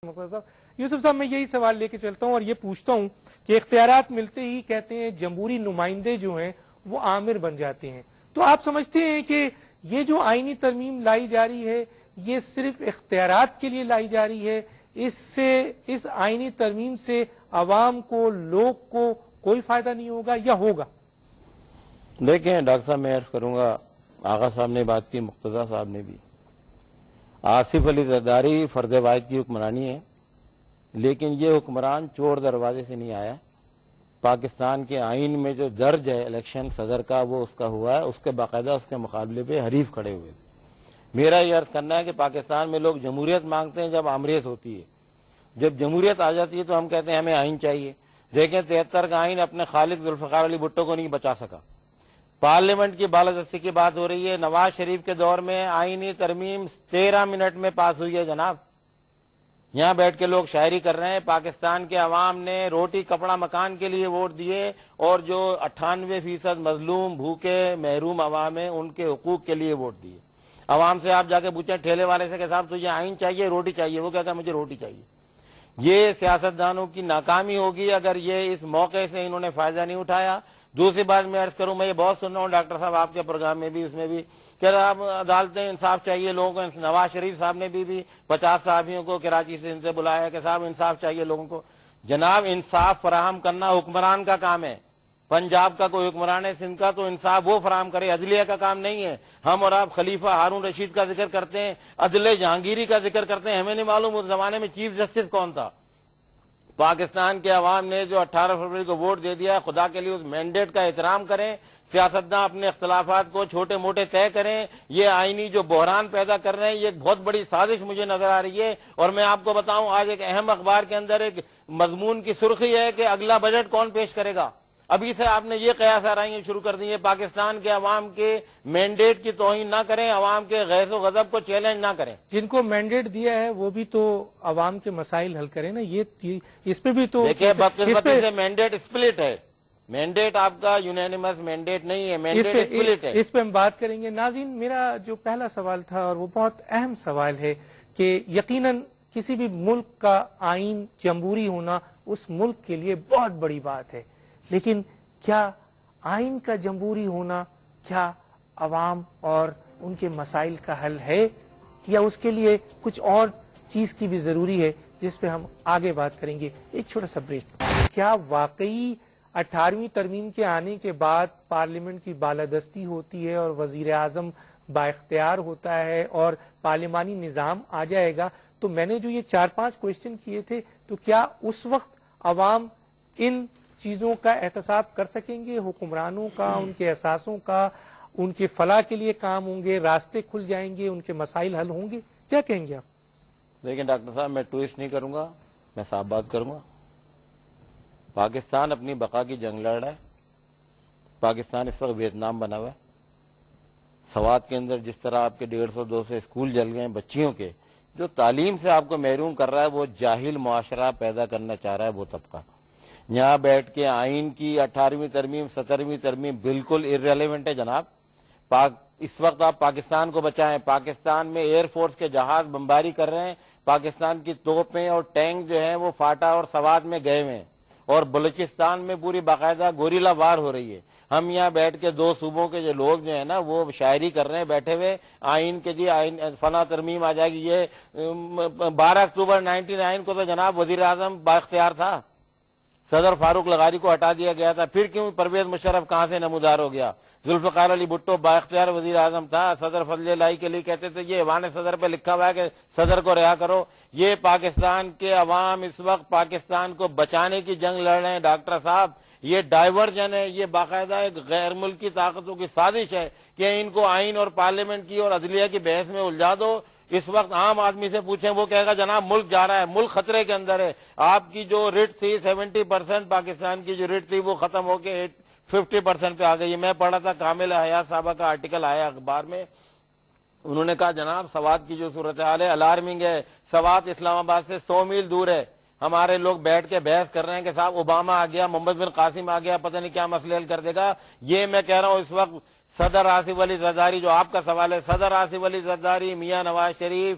صاحب یوسف صاحب میں یہی سوال لے کے چلتا ہوں اور یہ پوچھتا ہوں کہ اختیارات ملتے ہی کہتے ہیں جمہوری نمائندے جو ہیں وہ آمر بن جاتے ہیں، تو آپ سمجھتے ہیں کہ یہ جو آئینی ترمیم لائی جا رہی ہے یہ صرف اختیارات کے لیے لائی جا رہی ہے، اس آئینی ترمیم سے عوام کو، لوگ کو کوئی فائدہ نہیں ہوگا یا ہوگا؟ دیکھیں ڈاکٹر صاحب میں عرض کروں گا، آغا صاحب نے بات کی، مقتدی صاحب نے بھی، آصف علی زرداری فرد واحد کی حکمرانی ہے، لیکن یہ حکمران چور دروازے سے نہیں آیا۔ پاکستان کے آئین میں جو درج ہے الیکشن صدر کا وہ اس کا ہوا ہے، اس کے باقاعدہ اس کے مقابلے پہ حریف کھڑے ہوئے تھے۔ میرا یہ عرض کرنا ہے کہ پاکستان میں لوگ جمہوریت مانگتے ہیں جب آمریت ہوتی ہے، جب جمہوریت آ جاتی ہے تو ہم کہتے ہیں ہمیں آئین چاہیے۔ دیکھیں 73 کا آئین اپنے خالق ذوالفقار علی بھٹو کو نہیں بچا سکا۔ پارلیمنٹ کی بالادستی کی بات ہو رہی ہے، نواز شریف کے دور میں آئینی ترمیم 13 منٹ میں پاس ہوئی ہے جناب۔ یہاں بیٹھ کے لوگ شاعری کر رہے ہیں، پاکستان کے عوام نے روٹی کپڑا مکان کے لیے ووٹ دیے اور جو 98% مظلوم بھوکے محروم عوام ہیں ان کے حقوق کے لیے ووٹ دیے۔ عوام سے آپ جا کے پوچھیں ٹھیلے والے سے کہ صاحب تجھے آئین چاہیے روٹی چاہیے، وہ کہتا ہے مجھے روٹی چاہیے۔ یہ سیاستدانوں کی ناکامی ہوگی اگر یہ اس موقع سے انہوں نے فائدہ نہیں اٹھایا۔ دوسری بات میں عرض کروں، میں یہ بہت سن رہا ہوں ڈاکٹر صاحب آپ کے پروگرام میں بھی، اس میں بھی کہ آپ عدالتیں انصاف چاہیے لوگوں کو۔ نواز شریف صاحب نے بھی 50 صحافیوں کو کراچی سے ان سے بلایا کہ صاحب انصاف چاہیے لوگوں کو۔ جناب انصاف فراہم کرنا حکمران کا کام ہے۔ پنجاب کا کوئی حکمران ہے، سندھ کا، تو انصاف وہ فراہم کرے، عدلیہ کا کام نہیں ہے۔ ہم اور آپ خلیفہ ہارون رشید کا ذکر کرتے ہیں، عدل جہانگیری کا ذکر کرتے ہیں، ہمیں نہیں معلوم اس زمانے میں چیف جسٹس کون تھا۔ پاکستان کے عوام نے جو 18 فروری کو ووٹ دے دیا، خدا کے لیے اس مینڈیٹ کا احترام کریں۔ سیاستداں اپنے اختلافات کو چھوٹے موٹے طے کریں۔ یہ آئینی جو بحران پیدا کر رہے ہیں یہ ایک بہت بڑی سازش مجھے نظر آ رہی ہے۔ اور میں آپ کو بتاؤں آج ایک اہم اخبار کے اندر ایک مضمون کی سرخی ہے کہ اگلا بجٹ کون پیش کرے گا۔ ابھی سے آپ نے یہ قیاس آرائیاں شروع کر دی ہیں، پاکستان کے عوام کے مینڈیٹ کی توہین نہ کریں، عوام کے غیظ و غضب کو چیلنج نہ کریں۔ جن کو مینڈیٹ دیا ہے وہ بھی تو عوام کے مسائل حل کریں نا، یہ اس پہ بھی تو دیکھیں بدقسمتی سے مینڈیٹ اسپلٹ ہے، مینڈیٹ آپ کا یونینیمس مینڈیٹ نہیں ہے، مینڈیٹ اسپلٹ ہے۔ اس پہ ہم بات کریں گے۔ ناظرین میرا جو پہلا سوال تھا اور وہ بہت اہم سوال ہے کہ یقیناً کسی بھی ملک کا آئین جمہوری ہونا اس ملک کے لیے بہت بڑی بات ہے، لیکن کیا آئین کا جمہوری ہونا کیا عوام اور ان کے مسائل کا حل ہے یا اس کے لیے کچھ اور چیز کی بھی ضروری ہے جس پہ ہم آگے بات کریں گے؟ ایک چھوٹا سا بریک۔ کیا واقعی 18ویں ترمیم کے آنے کے بعد پارلیمنٹ کی بالادستی ہوتی ہے اور وزیر اعظم با اختیار ہوتا ہے اور پارلیمانی نظام آ جائے گا؟ تو میں نے جو یہ 4-5 کوشچن کیے تھے، تو کیا اس وقت عوام ان چیزوں کا احتساب کر سکیں گے؟ حکمرانوں کا، ان کے احساسوں کا، ان کے فلاح کے لیے کام ہوں گے، راستے کھل جائیں گے، ان کے مسائل حل ہوں گے؟ کیا کہیں گے آپ؟ لیکن ڈاکٹر صاحب میں ٹویسٹ نہیں کروں گا، میں صاف بات کروں گا۔ پاکستان اپنی بقا کی جنگ لڑ رہا ہے۔ پاکستان اس وقت ویتنام بنا ہوا ہے۔ سوات کے اندر جس طرح آپ کے 150-200 اسکول جل گئے ہیں بچیوں کے، جو تعلیم سے آپ کو محروم کر رہا ہے، وہ جاہل معاشرہ پیدا کرنا چاہ رہا ہے وہ طبقہ۔ یہاں بیٹھ کے آئین کی 18ویں ترمیم 17ویں ترمیم بالکل irrelevant ہے جناب۔ اس وقت آپ پاکستان کو بچائیں۔ پاکستان میں ایئر فورس کے جہاز بمباری کر رہے ہیں، پاکستان کی توپیں اور ٹینک جو ہیں وہ فاٹا اور سوات میں گئے ہوئے ہیں، اور بلوچستان میں پوری باقاعدہ گوریلا وار ہو رہی ہے۔ ہم یہاں بیٹھ کے 2 صوبوں کے جو لوگ جو ہیں نا وہ شاعری کر رہے ہیں بیٹھے ہوئے، آئین کے جی آئین فلاں ترمیم آ جائے گی۔ یہ 12 اکتوبر 99 کو تو جناب وزیر اعظم با اختیار تھا، صدر فاروق لغاری کو ہٹا دیا گیا تھا، پھر کیوں پرویز مشرف کہاں سے نمودار ہو گیا؟ ذوالفقار علی بھٹو با اختیار وزیر اعظم تھا، صدر فضل الہی کے لیے کہتے تھے یہ ایوان صدر پہ لکھا ہوا ہے کہ صدر کو رہا کرو۔ یہ پاکستان کے عوام اس وقت پاکستان کو بچانے کی جنگ لڑ رہے ہیں ڈاکٹر صاحب۔ یہ ڈائیورجن ہے، یہ باقاعدہ ایک غیر ملکی طاقتوں کی سازش ہے کہ ان کو آئین اور پارلیمنٹ کی اور عدلیہ کی بحث میں الجھا دو۔ اس وقت عام آدمی سے پوچھیں وہ کہے گا جناب ملک جا رہا ہے، ملک خطرے کے اندر ہے۔ آپ کی جو رٹ تھی 70% پاکستان کی جو رٹ تھی وہ ختم ہو کے 50% پہ آ گئی ہے۔ میں پڑھا تھا کامل حیات صاحبہ کا آرٹیکل آیا اخبار میں، انہوں نے کہا جناب سوات کی جو صورتحال ہے الارمنگ ہے، سوات اسلام آباد سے 100 میل دور ہے۔ ہمارے لوگ بیٹھ کے بحث کر رہے ہیں کہ صاحب اوباما آ گیا، محمد بن قاسم آ گیا، پتہ نہیں کیا مسئلے حل کر دے گا۔ یہ میں کہہ رہا ہوں اس وقت صدر آصف علی زرداری، جو آپ کا سوال ہے، صدر آصف علی زرداری، میاں نواز شریف،